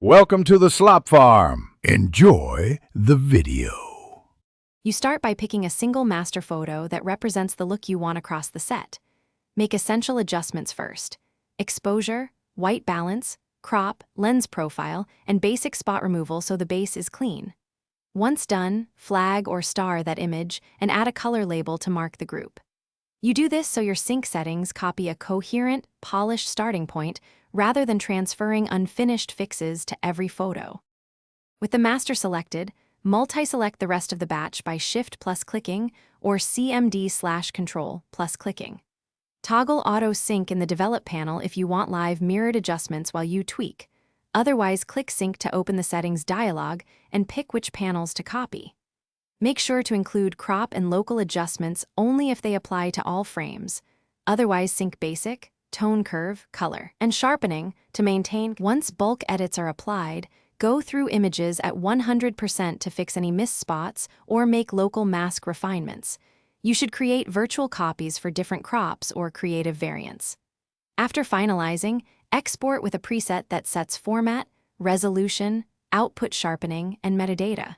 Welcome to the Slop Farm. Enjoy the video. You start by picking a single master photo that represents the look you want across the set. Make essential adjustments first: exposure, white balance, crop, lens profile, and basic spot removal so the base is clean. Once done, flag or star that image and add a color label to mark the group. You do this so your sync settings copy a coherent, polished starting point rather than transferring unfinished fixes to every photo. With the master selected, multi-select the rest of the batch by Shift plus clicking or CMD/Control plus clicking. Toggle Auto Sync in the Develop panel if you want live mirrored adjustments while you tweak. Otherwise, click Sync to open the settings dialog and pick which panels to copy. Make sure to include crop and local adjustments only if they apply to all frames. Otherwise, sync Basic, Tone Curve, Color, and Sharpening to maintain. Once bulk edits are applied, go through images at 100% to fix any missed spots or make local mask refinements. You should create virtual copies for different crops or creative variants. After finalizing, export with a preset that sets format, resolution, output sharpening, and metadata.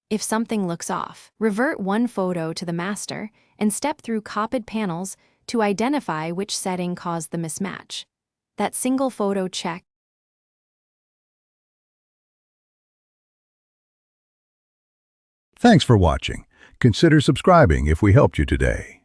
If something looks off, revert one photo to the master and step through copied panels to identify which setting caused the mismatch. That single photo check. Thanks for watching. Consider subscribing if we helped you today.